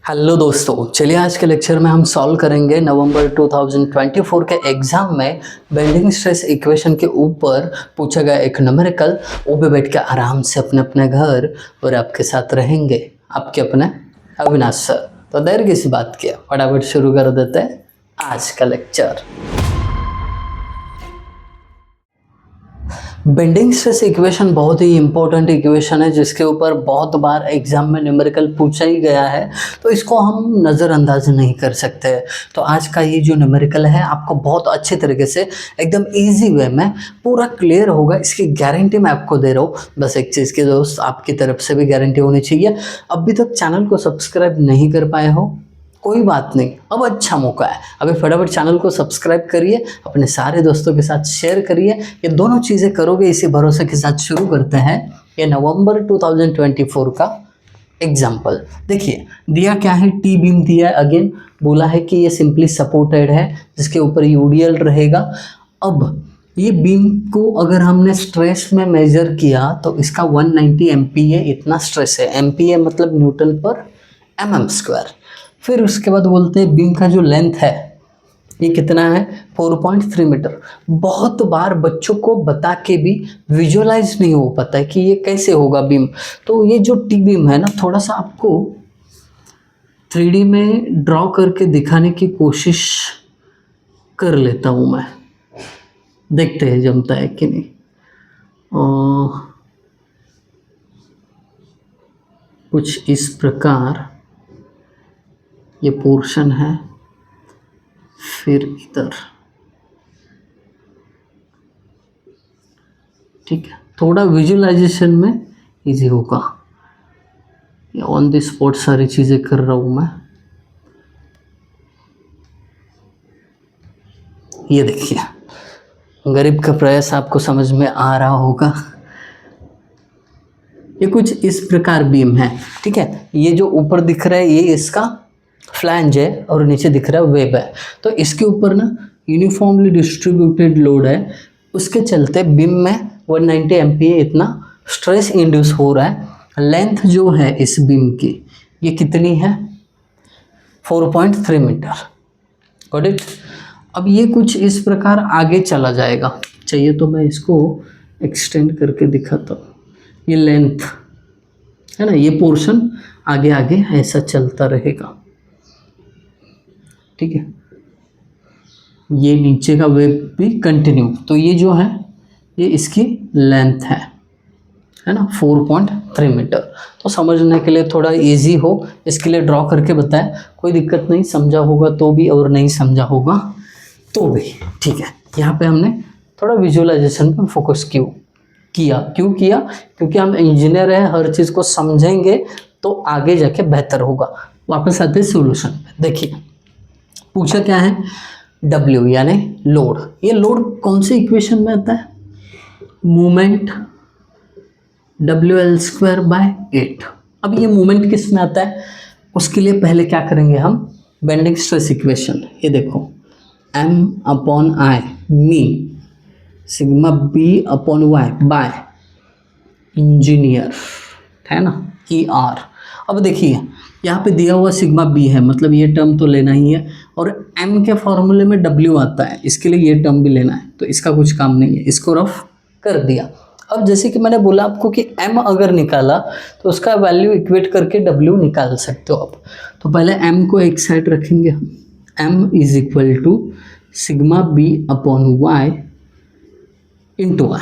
Hello दोस्तों, चलिए आज के लेक्चर में हम सॉल्व करेंगे नवंबर 2024 के एग्ज़ाम में बेंडिंग स्ट्रेस इक्वेशन के ऊपर पूछा गया एक न्यूमेरिकल। वो भी बैठ के आराम से अपने अपने घर और आपके साथ रहेंगे आपके अपने अविनाश सर। तो देर किसी बात की, फटाफट शुरू कर देते हैं आज का लेक्चर। बेंडिंग स्ट्रेस इक्वेशन बहुत ही इंपॉर्टेंट इक्वेशन है जिसके ऊपर बहुत बार एग्जाम में न्यूमेरिकल पूछा ही गया है, तो इसको हम नज़रअंदाज नहीं कर सकते। तो आज का ये जो न्यूमेरिकल है आपको बहुत अच्छे तरीके से एकदम इजी वे में पूरा क्लियर होगा, इसकी गारंटी मैं आपको दे रहा हूँ। बस एक चीज़ की दोस्त, आपकी तरफ से भी गारंटी होनी चाहिए। अभी तक चैनल को सब्सक्राइब नहीं कर पाए हो, कोई बात नहीं, अब अच्छा मौका है। अभी फटाफट चैनल को सब्सक्राइब करिए, अपने सारे दोस्तों के साथ शेयर करिए। ये दोनों चीज़ें करोगे इसी भरोसे के साथ शुरू करते हैं ये नवंबर 2024 का एग्जाम्पल। देखिए दिया क्या है, टी बीम दिया है। अगेन बोला है कि ये सिंपली सपोर्टेड है जिसके ऊपर यूडीएल रहेगा। अब ये बीम को अगर हमने स्ट्रेस में मेजर किया तो इसका 190 MPa इतना स्ट्रेस है। MPa मतलब न्यूटन पर mm²। फिर उसके बाद बोलते हैं बीम का जो लेंथ है ये कितना है, 4.3 मीटर। बहुत बार बच्चों को बता के भी विजुअलाइज नहीं हो पाता है कि ये कैसे होगा बीम। तो ये जो टी बीम है ना, थोड़ा सा आपको 3D में ड्रॉ करके दिखाने की कोशिश कर लेता हूँ मैं, देखते हैं जमता है कि नहीं। कुछ इस प्रकार ये पोर्शन है, फिर इधर, ठीक है। थोड़ा विजुअलाइजेशन में इजी होगा। ये ऑन द स्पॉट सारी चीज़ें कर रहा हूँ मैं। ये देखिए, गरीब का प्रयास आपको समझ में आ रहा होगा। ये कुछ इस प्रकार बीम है, ठीक है। ये जो ऊपर दिख रहा है ये इसका फ्लैंज है और नीचे दिख रहा है वेब है। तो इसके ऊपर ना यूनिफॉर्मली डिस्ट्रीब्यूटेड लोड है, उसके चलते बीम में 190 MPa इतना स्ट्रेस इंड्यूस हो रहा है। लेंथ जो है इस बीम की ये कितनी है, 4.3 मीटर। Got it. अब ये कुछ इस प्रकार आगे चला जाएगा। चाहिए तो मैं इसको एक्सटेंड करके दिखाता हूँ। ये लेंथ है ना, ये पोर्शन आगे आगे ऐसा चलता रहेगा, ठीक है। ये नीचे का वेब भी कंटिन्यू। तो ये जो है ये इसकी लेंथ है ना, 4.3 मीटर। तो समझने के लिए थोड़ा इजी हो इसके लिए ड्रॉ करके बताया, कोई दिक्कत नहीं। समझा होगा तो भी और नहीं समझा होगा तो भी, ठीक है। यहाँ पे हमने थोड़ा विजुअलाइजेशन पे फोकस क्यों किया, क्योंकि हम इंजीनियर हैं, हर चीज़ को समझेंगे तो आगे जाके बेहतर होगा। वापस आते हैं सोल्यूशन पे। देखिए पूछा क्या है, W यानी लोड। ये लोड कौन से इक्वेशन में आता है, मोमेंट WL²/8। अब ये मोमेंट किस में आता है, उसके लिए पहले क्या करेंगे हम, बेंडिंग स्ट्रेस इक्वेशन। ये देखो M/I mean sigma B/Y bye engineer है ना, ER। अब देखिए यहाँ पे दिया हुआ सिग्मा बी है, मतलब ये टर्म तो लेना ही है, और M के फॉर्मूले में W आता है, इसके लिए ये टर्म भी लेना है। तो इसका कुछ काम नहीं है, इसको रफ कर दिया। अब जैसे कि मैंने बोला आपको कि M अगर निकाला तो उसका वैल्यू इक्वेट करके W निकाल सकते हो आप। तो पहले M को एक साइड रखेंगे हम। M is equal to sigma B/Y into Y।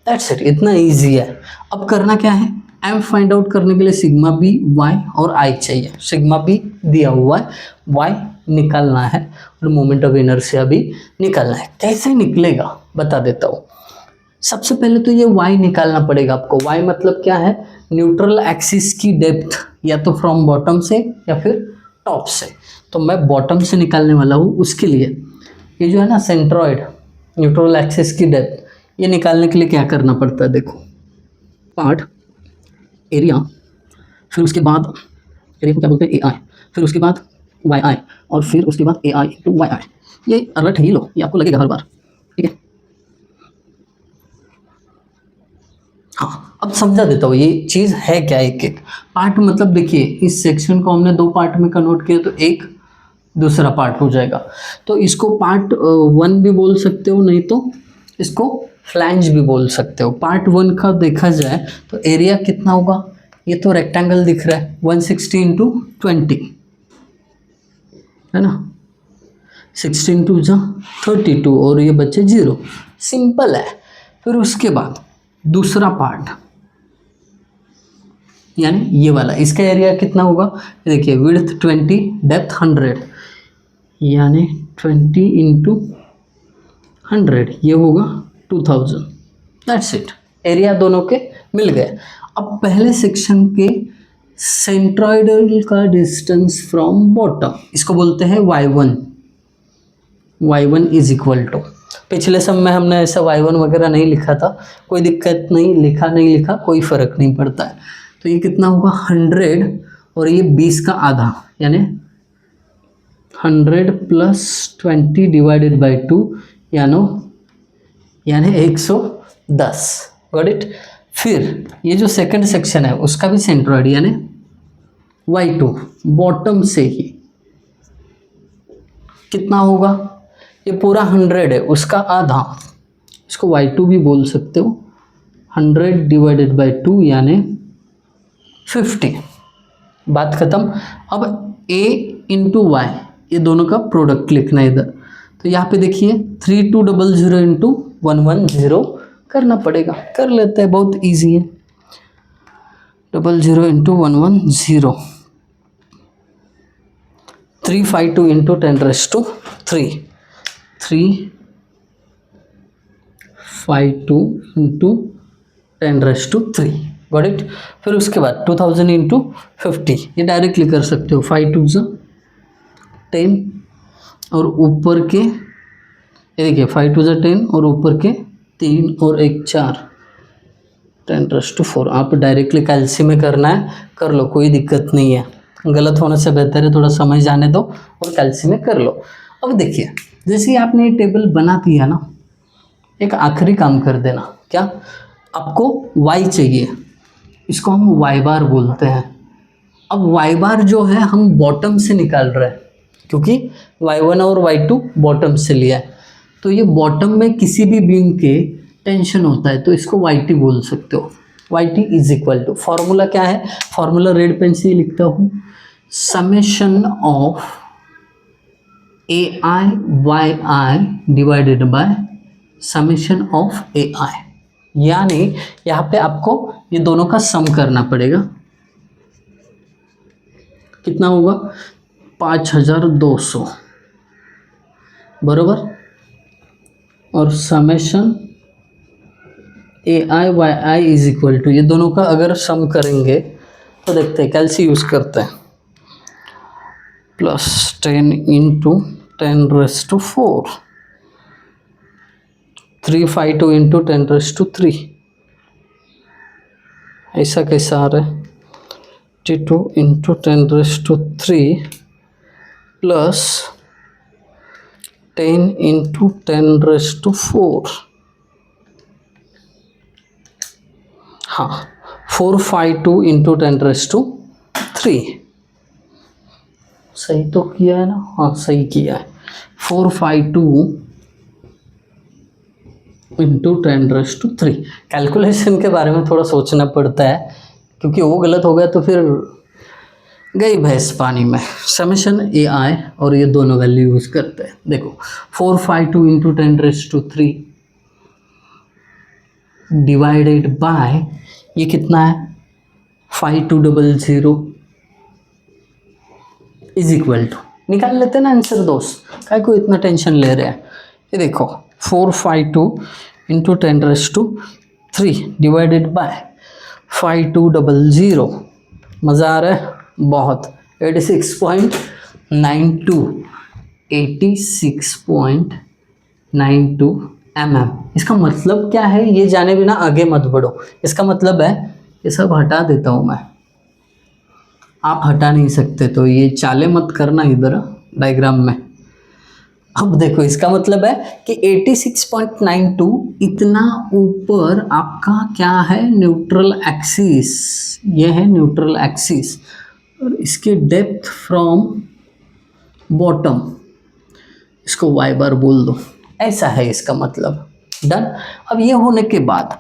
That's it, इतना ईजी है। अब करना क्या है, M फाइंड आउट करने के लिए सिग्मा B, Y और I चाहिए। सिग्मा B दिया हुआ है, Y निकालना है और मोमेंट ऑफ इनर्शिया भी निकालना है। कैसे निकलेगा बता देता हूँ। सबसे पहले तो ये Y निकालना पड़ेगा आपको। Y मतलब क्या है, न्यूट्रल एक्सिस की डेप्थ, या तो फ्रॉम बॉटम से या फिर टॉप से। तो मैं बॉटम से निकालने वाला हूँ। उसके लिए ये जो है ना सेंट्रॉइड, न्यूट्रल एक्सिस की डेप्थ, ये निकालने के लिए क्या करना पड़ता है, देखो पार्ट एरिया, फिर उसके बाद एरिया को क्या बोलते हैं AI, फिर उसके बाद YI, और फिर उसके बाद AI टू YI। ये रट ही लो, ये आपको लगेगा हर बार, ठीक है। हाँ, अब समझा देता हूँ ये चीज़ है क्या। एक एक पार्ट मतलब देखिए, इस सेक्शन को हमने 2 पार्ट में कन्वर्ट किया तो एक दूसरा पार्ट हो जाएगा। तो इसको पार्ट 1 भी बोल सकते हो, नहीं तो इसको फ्लैंज भी बोल सकते हो। पार्ट 1 का देखा जाए तो एरिया कितना होगा, ये तो रेक्टेंगल दिख रहा है 160 इंटू 20 है ना, 16 टू जा 32 और ये बच्चे 0, सिंपल है। फिर उसके बाद दूसरा पार्ट यानी ये वाला, इसका एरिया कितना होगा, देखिए विड्थ 20 डेप्थ 100 यानी 20 इंटू 100 ये होगा 2000। दैट्स इट, एरिया दोनों के मिल गए। अब पहले सेक्शन के सेंट्रॉइडल का डिस्टेंस फ्रॉम बॉटम, इसको बोलते हैं y1। y1 is equal to, पिछले सब में हमने ऐसा y1 वगैरह नहीं लिखा था, कोई दिक्कत नहीं, लिखा नहीं लिखा कोई फ़र्क नहीं पड़ता है। तो ये कितना होगा 100 और ये 20 का आधा यानी 100 प्लस 20 डिवाइडेड बाई 2 यानी 110। Got it. फिर ये जो सेकंड सेक्शन है उसका भी सेंट्रॉइड यानी y2 बॉटम से ही कितना होगा, ये पूरा 100 है उसका आधा, इसको y2 भी बोल सकते हो, 100 डिवाइडेड बाई 2 यानी 50। बात खत्म। अब a इंटू वाई ये दोनों का प्रोडक्ट लिखना है इधर। तो यहाँ पे देखिए 3200 इंटू 110 करना पड़ेगा, कर लेते हैं, बहुत इजी है। 00 into 110, 352 into 10⁻³ 352 into 10⁻³। Got it. फिर उसके बाद 2000 इंटू 50, ये डायरेक्टली कर सकते हो, 5 2 10 और ऊपर के ये देखिए 5 2 10 और ऊपर के 3 और 1 4 10⁻⁴। आप डायरेक्टली कैलसी में करना है कर लो, कोई दिक्कत नहीं है, गलत होने से बेहतर है थोड़ा समझ जाने दो और कैलसी में कर लो। अब देखिए जैसे ही आपने ये टेबल बना दिया ना, एक आखिरी काम कर देना, क्या, आपको y चाहिए, इसको हम y बार बोलते हैं। अब y बार जो है हम बॉटम से निकाल रहे हैं क्योंकि y1 और y2 बॉटम से लिया है, तो ये बॉटम में किसी भी बीम के टेंशन होता है तो इसको yt बोल सकते हो। yt is equal to, formula क्या है, फॉर्मूला रेड पेन से लिखता हूँ, summation of ai yi divided by summation of ai, यानी यहाँ पे आपको ये दोनों का सम करना पड़ेगा। कितना होगा 5200 बरोबर, और summation ai yi is equal to, ये दोनों का अगर सम करेंगे तो देखते हैं, कैलसी यूज़ करते हैं, प्लस 10 इंटू 10⁻⁴, 352 इंटू 10⁻³ ऐसा कैसा आ रहा है, 52 इंटू 10⁻³ प्लस 10 इंटू 10⁻⁴, हाँ 452 इंटू 10⁻³ सही तो किया है ना, हाँ सही किया है, 452 इंटू 10⁻³ कैलकुलेशन के बारे में थोड़ा सोचना पड़ता है क्योंकि वो गलत हो गया तो फिर गई भैंस पानी में। समेशन ai और ये दोनों वैल्यू यूज़ करते हैं। देखो 452 इंटू 10⁻³ डिवाइडेड बाय ये कितना है 5200 इज इक्वल टू, निकाल लेते हैं ना आंसर दोस्त, काय को इतना टेंशन ले रहे हैं। ये देखो 452 इंटू 10⁻³ डिवाइडेड बाय 5200, मज़ा आ रहा है बहुत, 86.92 mm। इसका मतलब क्या है ये जाने बिना आगे मत बढ़ो, इसका मतलब है ये सब हटा देता हूँ मैं, आप हटा नहीं सकते तो ये चाले मत करना इधर डायग्राम में। अब देखो इसका मतलब है कि 86.92 इतना ऊपर आपका क्या है, न्यूट्रल एक्सिस, ये है न्यूट्रल एक्सिस, और इसकी डेप्थ फ्रॉम बॉटम, इसको वाई बार बोल दो, ऐसा है इसका मतलब। डन। अब ये होने के बाद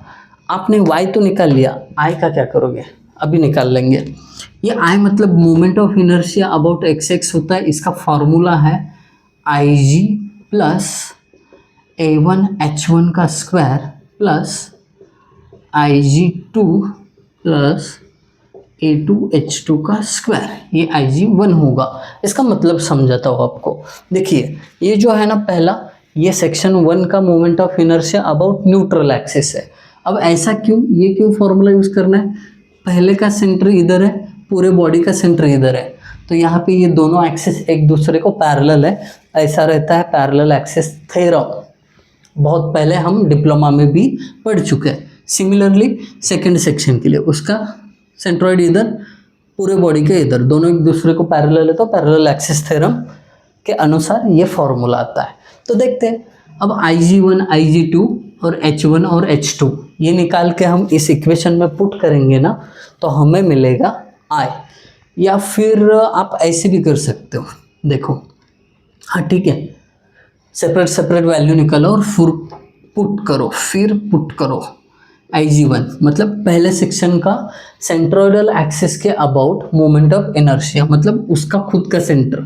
आपने वाई तो निकाल लिया, आई का क्या करोगे, अभी निकाल लेंगे। ये आई मतलब moment of inertia about x x होता है, इसका फॉर्मूला है आई जी प्लस A1H1 का square plus IG2 plus A2H2 का स्क्वायर, ये IG1 होगा। इसका मतलब समझाता हूँ आपको। देखिए ये जो है ना पहला, ये सेक्शन 1 का moment of inertia about neutral axis है। अब ऐसा क्यों, ये क्यों फॉर्मूला यूज़ करना है, पहले का सेंटर इधर है, पूरे बॉडी का सेंटर इधर है, तो यहाँ पे ये दोनों एक्सिस एक दूसरे को पैरेलल है, ऐसा रहता है पैरेलल एक्सिस थ्योरम, बहुत पहले हम डिप्लोमा में भी पढ़ चुके हैं। सिमिलरली सेकंड सेक्शन के लिए उसका सेंट्रॉइड इधर, पूरे बॉडी के इधर, दोनों एक दूसरे को पैरेलल है, तो पैरेलल एक्सिस थ्योरम के अनुसार ये फॉर्मूला आता है। तो देखते हैं अब IG1, IG2 और H1 और H2 ये निकाल के हम इस इक्वेशन में पुट करेंगे ना, तो हमें मिलेगा I, या फिर आप ऐसे भी कर सकते हो, देखो हाँ ठीक है, सेपरेट सेपरेट वैल्यू निकालो और फिर पुट करो IG1 मतलब पहले सेक्शन का सेंट्रोइडल एक्सिस के अबाउट मोमेंट ऑफ इनर्शिया, मतलब उसका खुद का सेंटर,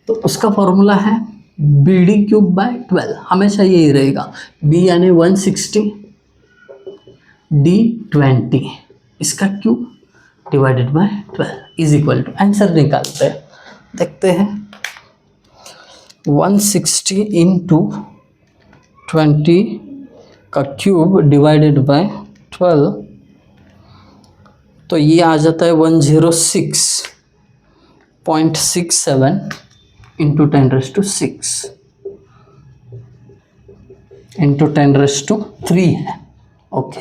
तो उसका फॉर्मूला है BD3/12, हमेशा यही रहेगा, B यानी 160, D 20, इसका cube divided by 12 is equal to, answer निकालते हैं, देखते हैं 160 इंटू 20 का क्यूब डिवाइडेड बाय 12, तो ये आ जाता है 106.67 इंटू 10⁻6 इंटू 10⁻3 है, ओके,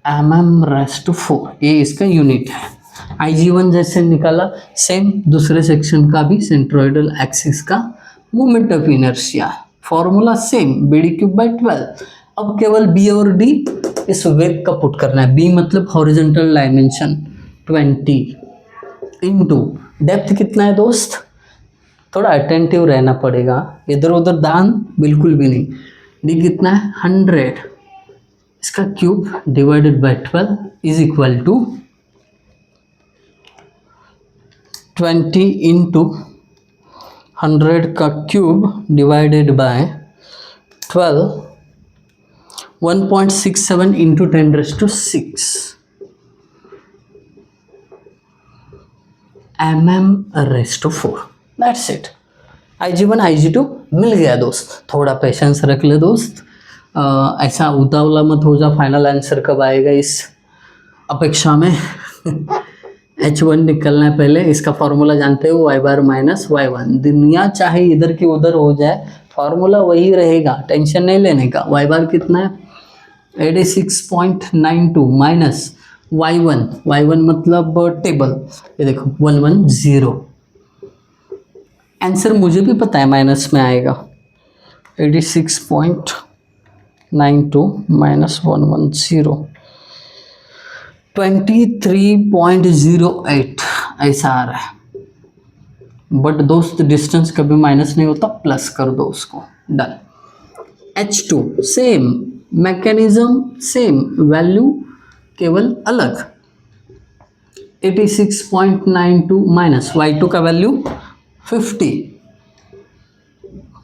mm⁻4 ये इसका यूनिट है। IG1 जैसे निकाला, सेम दूसरे सेक्शन का भी सेंट्रोइडल एक्सिस का moment of inertia, formula same BD3/12। अब केवल B और D इस वेग का पुट करना है, B मतलब हॉरिजॉन्टल डायमेंशन 20 इंटू डेप्थ कितना है दोस्त, थोड़ा अटेंटिव रहना पड़ेगा, इधर उधर ध्यान बिल्कुल भी नहीं, D कितना है 100, इसका cube divided by 12 is equal to 20 into 100 का cube divided by 12, 1.67 into 10⁻6 mm⁻4, that's it. IG1 IG2 मिल गया दोस्त, थोड़ा पेशेंस रख ले दोस्त, ऐसा उतावला मत हो जा, फाइनल आंसर कब आएगा इस अपेक्षा में। H1 निकलना है पहले, इसका फॉर्मूला जानते हो y बार माइनस y1, दुनिया चाहे इधर की उधर हो जाए फॉर्मूला वही रहेगा, टेंशन नहीं लेने का। y बार कितना है 86.92 माइनस y1 मतलब टेबल, ये देखो 110, आंसर मुझे भी पता है माइनस में आएगा, 86.92 माइनस 110, 23.08 ऐसा आ रहा है, बट दोस्त डिस्टेंस कभी माइनस नहीं होता, प्लस कर दो उसको, done. H2 same mechanism, same value, केवल अलग, 86.92 माइनस y2 का वैल्यू 50,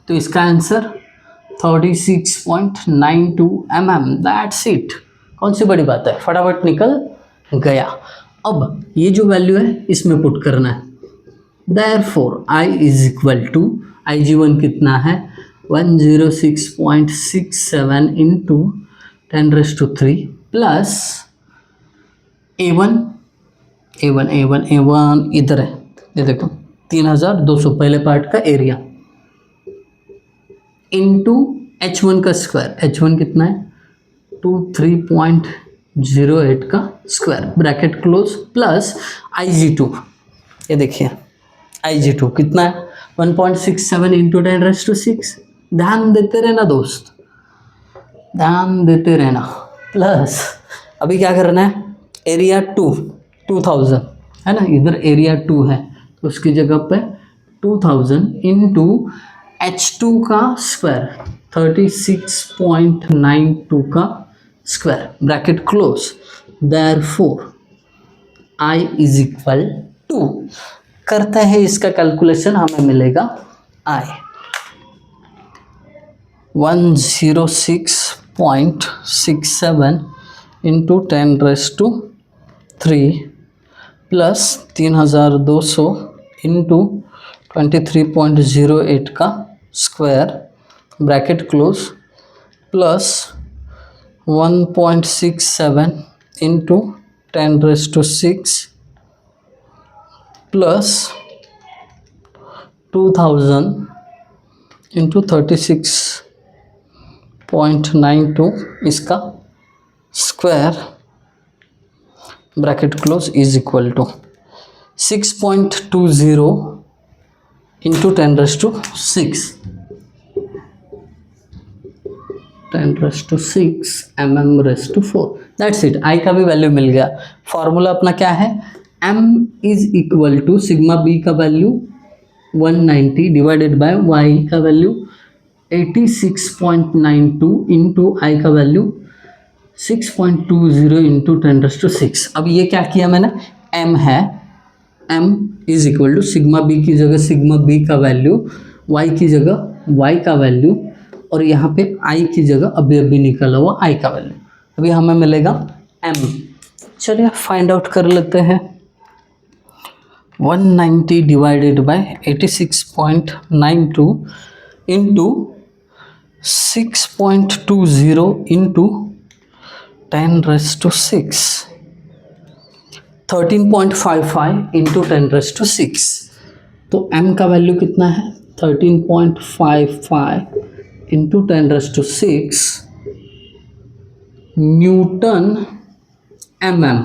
तो इसका आंसर 36.92 mm, दैट्स इट। कौन सी बड़ी बात है, फटाफट निकल गया। अब ये जो वैल्यू है इसमें पुट करना है, therefore I is equal to, IG1 कितना है 106.67 इंटू 10⁻3 प्लस A1 इधर है, ये देखो 3200 पहले पार्ट का एरिया, इंटू H1 का स्क्वायर, H1 कितना है 23.08 का square, bracket close, plus IG2, ये देखिए IG2 कितना है 1.67 इंटू 10⁻⁶। ध्यान देते रहना दोस्त, ध्यान देते रहना। प्लस अभी क्या करना है, एरिया 2000 है ना, इधर एरिया 2 है तो उसकी जगह पे 2000 इंटू h2 का स्क्वायर 36.92 का square, bracket close. Therefore I is equal to, करते हैं इसका कैलकुलेशन, हमें मिलेगा I 106.67 इंटू 10⁻³ प्लस 3200 इंटू 23.08 का square, bracket close, plus 1.67 into 10⁻⁶ plus 2000 into 36.92 इसका square, bracket close, is equal to 6.20 into 10⁻⁶ 10⁻⁶ mm⁻⁴। That's it. I का भी value मिल गया। फॉर्मूला अपना क्या है, m is equal to sigma B का वैल्यू 190 डिवाइडेड बाय y का वैल्यू 86.92 इंटू आई का वैल्यू 6.20 इंटू 10⁻⁶। अब ये क्या किया मैंने, m है, m is equal to sigma B की जगह सिग्मा बी का वैल्यू, y की जगह y का वैल्यू, और यहाँ पे i की जगह अभी निकला हुआ i का वैल्यू। अभी हमें मिलेगा m। चलिए फाइंड आउट कर लेते हैं। 190 divided bye 86.92 into 6.20 into 10⁻⁶, 13.55 into 10⁻⁶। तो m का वैल्यू कितना है, 13.55 इंटू 10⁻⁶ न्यूटन mm,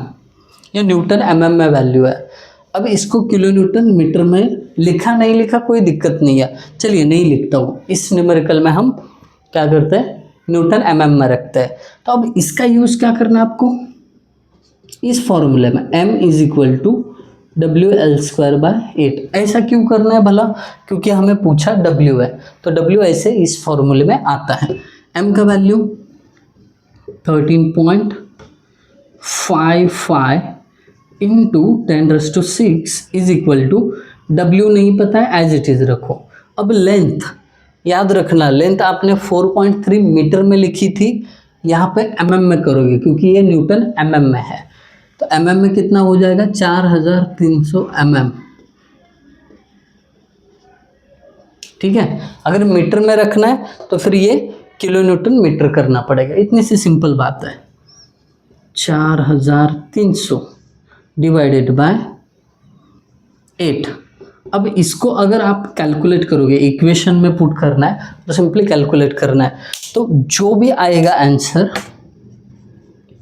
ये न्यूटन mm में वैल्यू है। अब इसको किलो न्यूटन मीटर में लिखा नहीं लिखा कोई दिक्कत नहीं है, चलिए नहीं लिखता हूँ, इस न्यूमेरिकल में हम क्या करते हैं, न्यूटन mm में रखते हैं। तो अब इसका यूज़ क्या करना है आपको, इस फॉर्मूले में m is equal to WL²/8। ऐसा क्यों करना है भला, क्योंकि हमें पूछा W है, तो W ऐसे इस फॉर्मूले में आता है। m का value 13.55 into 10⁻⁶ is equal to, W नहीं पता है एज इट इज़ रखो। अब लेंथ याद रखना, लेंथ आपने 4.3 मीटर में लिखी थी, यहाँ पे mm में करोगे क्योंकि ये न्यूटन mm में है। तो mm में कितना हो जाएगा, 4300 mm। ठीक है, अगर मीटर में रखना है तो फिर ये किलो न्यूटन मीटर करना पड़ेगा, इतनी सी सिंपल बात है। 4300 डिवाइडेड बाय 8। अब इसको अगर आप कैलकुलेट करोगे, इक्वेशन में पुट करना है तो सिंपली कैलकुलेट करना है, तो जो भी आएगा आंसर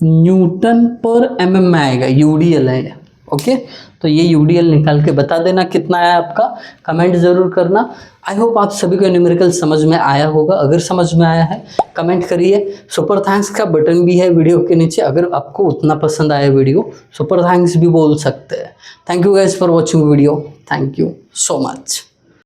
न्यूटन पर mm में आएगा, यूडीएल है। ओके, तो ये यूडीएल निकाल के बता देना कितना है आपका, कमेंट ज़रूर करना। आई होप आप सभी को न्यूमेरिकल समझ में आया होगा। अगर समझ में आया है कमेंट करिए। सुपर थैंक्स का बटन भी है वीडियो के नीचे, अगर आपको उतना पसंद आया वीडियो सुपर थैंक्स भी बोल सकते हैं। Thank you guys for watching video, thank you so much.